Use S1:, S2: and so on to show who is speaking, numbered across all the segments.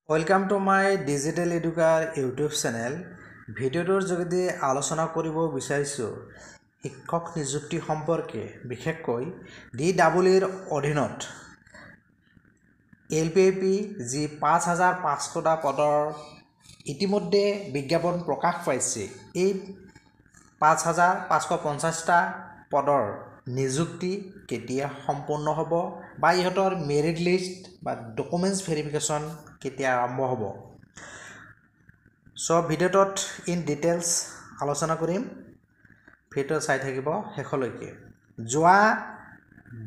S1: Welcome to my Digital Educar YouTube channel. ভিডিওটোৰ যোগেদি আলোচনা কৰিব বিচাৰিছো শিক্ষক নিযুক্তি সম্পৰ্কে বিশেষকৈ DEEৰ অধীনত LPAP যি ৫৫০০টা পদৰ ইতিমধ্যে বিজ্ঞাপন প্ৰকাশ পাইছে এই ৫৫৫০টা পদৰ নিযুক্তি কেতিয়া সম্পূৰ্ণ হ'ব বা ইহঁতৰ মেৰিট লিষ্ট বা ডকুমেন্টছ ভেৰিফিকেশ্যন কেতিয়া আৰম্ভ হ'ব সব ভিডিওটোত ইন ডিটেইলছ আলোচনা কৰিম ভিডিও চাই থাকিব শেষলৈকে যোৱা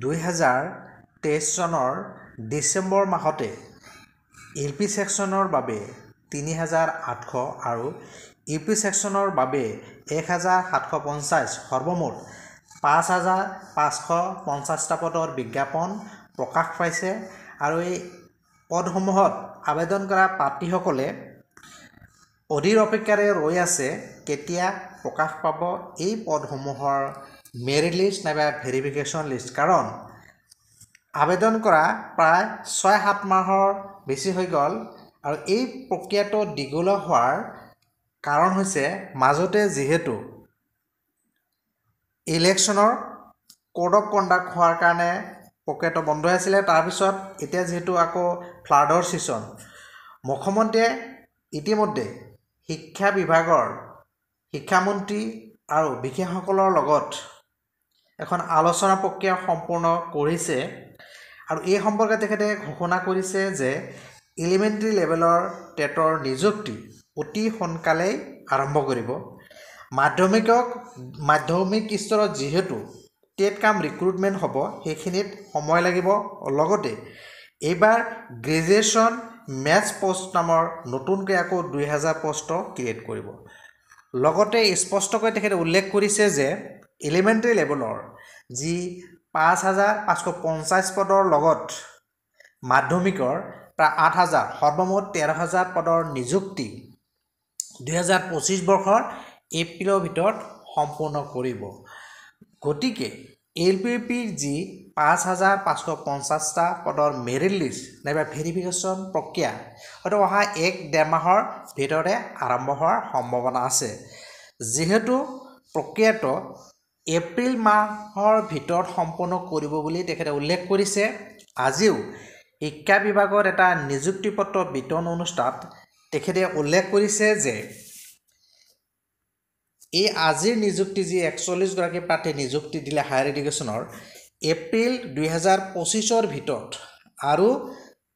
S1: 2023 চনৰ ডিসেম্বৰ মাহতে এলপি সেকশনৰ বাবে 3800 আৰু ইউপি সেকশনৰ বাবে 1750 সৰ্বমুঠ 5550টা পদৰ বিজ্ঞাপন প্ৰকাশ পাইছে আৰু এই পদসমূহত আবেদন কৰা প্ৰাৰ্থীসকলে অধীৰ অপেক্ষাৰে ৰৈ আছে কেতিয়া প্ৰকাশ পাব এই পদসমূহৰ মেৰিট লিষ্ট নাইবা ভেৰিফিকেশ্যন লিষ্ট কাৰণ আবেদন কৰা প্ৰায় 6-7 মাহৰ বেছি হৈ গ'ল আৰু এই প্ৰক্ৰিয়াটো দীঘলীয়া হোৱাৰ কাৰণ হৈছে মাজতে যেহেতু ইলেকশ্যনৰ কোড অফ কণ্ডাক্ট হোৱাৰ কাৰণে প্ৰক্ৰিয়াটো বন্ধ আছিল তাৰ পিছত এতিয়া যেহেতু আকৌ ফ্লাডৰ সিজন মুখ্যমন্ত্ৰীয়ে ইতিমধ্যে শিক্ষা বিভাগৰ শিক্ষামন্ত্ৰী আৰু বিশেষসকলৰ লগত এখন আলোচনা প্ৰক্ৰিয়া সম্পূৰ্ণ কৰিছে আৰু এই সম্পৰ্কে তেখেতে ঘোষণা কৰিছে যে এলিমেন্টাৰী লেভেলৰ টেটৰ নিযুক্তি অতি সোনকালে আৰম্ভ কৰিব মাধ্যমিক স্তৰত যেহেতু টেট কাম ৰিক্ৰুটমেন্ট হ'ব সেইখিনিত সময় লাগিব লগতে এইবাৰ গ্ৰেজুৱেশ্যন মেথছ পোষ্ট নামৰ নতুনকৈ আকৌ 2000 পোষ্ট ক্ৰিয়েট কৰিব লগতে স্পষ্টকৈ তেখেতে উল্লেখ কৰিছে যে এলিমেন্টাৰী লেভেলৰ যি 5550 পদৰ লগত মাধ্যমিকৰ প্ৰায় 8000 সৰ্বমুঠ 13000 পদৰ নিযুক্তি 2025 বৰ্ষৰ এপ্ৰিলৰ ভিতৰত সম্পূৰ্ণ কৰিব গতিকে এলপিপিৰ যি 5550টা পদৰ মেৰিট লিষ্ট নাইবা ভেৰিফিকেশ্যন প্ৰক্ৰিয়া হয়তো অহা 1-1.5 মাহৰ ভিতৰতে আৰম্ভ হোৱাৰ সম্ভাৱনা আছে যেহেতু প্ৰক্ৰিয়াটো এপ্ৰিল মাহৰ ভিতৰত সম্পূৰ্ণ কৰিব বুলি তেখেতে উল্লেখ কৰিছে আজিও শিক্ষা বিভাগৰ এটা নিযুক্তি পত্ৰ বিতৰণ অনুষ্ঠানত তেখেতে উল্লেখ কৰিছে যে এই আজিৰ নিযুক্তি যি 41 গৰাকী প্ৰাৰ্থী নিযুক্তি দিলে হায়াৰ এডুকেশ্যনৰ এপ্ৰিল 2025 ৰ ভিতৰত আৰু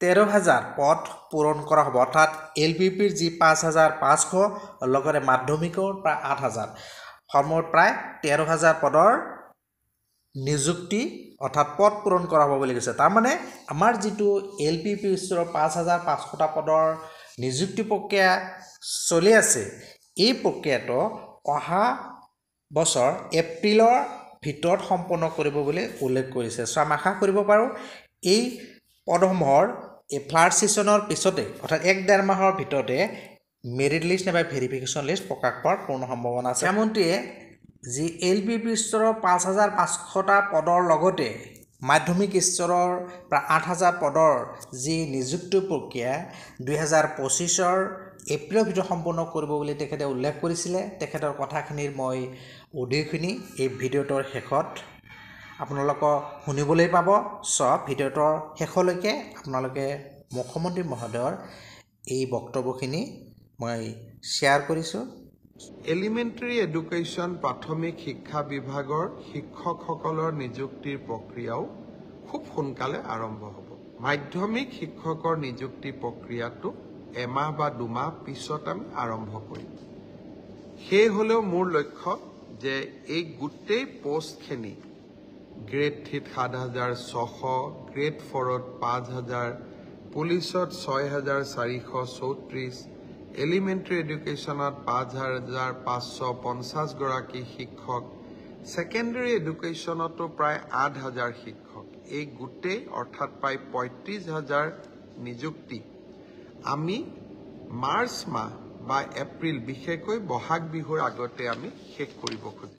S1: 13000 পদ পূৰণ কৰা হ'ব অৰ্থাৎ এলপিপিৰ যি 5500 লগতে মাধ্যমিকৰ প্ৰায় 8000 সৰ্বমুঠ প্ৰায় 13000 পদৰ নিযুক্তি অৰ্থাৎ পদ পূৰণ কৰা হ'ব বুলি কৈছে তাৰ মানে আমাৰ যেটো এলপিপি স্তৰৰ 5500টা পদৰ নিযুক্তি প্ৰক্ৰিয়া চলি আছে এই প্ৰক্ৰিয়াটো অহা বছৰ এপ্ৰিলৰ ভিতৰত সম্পূৰ্ণ কৰিব বুলি উল্লেখ কৰিছে সো আমি আশা কৰিব পাৰো এই পদসমূহৰ এই ফ্লাড সিজনৰ পিছতে অৰ্থাৎ 1-1.5 মাহৰ ভিতৰতে মেৰিট লিষ্ট নাইবা ভেৰিফিকেশ্যন লিষ্ট প্ৰকাশ পোৱাৰ পূৰ্ণ সম্ভাৱনা আছে মুখ্যমন্ত্ৰীয়ে যি এলপিপি স্তৰৰ 5500টা পদৰ লগতে মাধ্যমিক স্তৰৰ প্ৰায় 8000 পদৰ যি নিযুক্তি প্ৰক্ৰিয়া 2025 ৰ এপ্ৰিলৰ ভিতৰত সম্পূৰ্ণ কৰিব বুলি তেখেতে উল্লেখ কৰিছিলে তেখেতৰ কথাখিনিৰ মই অডিঅ'খিনি এই ভিডিঅ'টোৰ শেষত আপোনালোকক শুনিবলৈ পাব সব ভিডিঅ'টোৰ শেষলৈকে আপোনালোকে মুখ্যমন্ত্ৰী মহোদয়ৰ এই বক্তব্যখিনি মই শ্বেয়াৰ কৰিছো
S2: এলিমেন্টাৰী এডুকেশ্যন প্ৰাথমিক শিক্ষা বিভাগৰ শিক্ষকসকলৰ নিযুক্তিৰ প্ৰক্ৰিয়াও খুব সোনকালে আৰম্ভ হ'ব মাধ্যমিক শিক্ষকৰ নিযুক্তি প্ৰক্ৰিয়াটো এমাহ বা 2 মাহ পিছত আমি আৰম্ভ কৰিম সেই হলেও মোৰ লক্ষ্য যে এই গোটেই পোষ্টখিনি গ্ৰেড 3 7600 গ্ৰেড 4 5000 পুলিচত 6434 এলিমেন্টাৰী এডুকেশ্যনত 5550 গৰাকী শিক্ষক সেকেন্ডাৰী এডুকেশ্যনতো প্ৰায় 8000 শিক্ষক এই গোটেই অৰ্থাৎ প্ৰায় 35000 নিযুক্তি আমি মাৰ্চ মাহ বা এপ্ৰিল বিশেষকৈ বহাগ বিহুৰ আগতে আমি শেষ কৰিব খুজিছো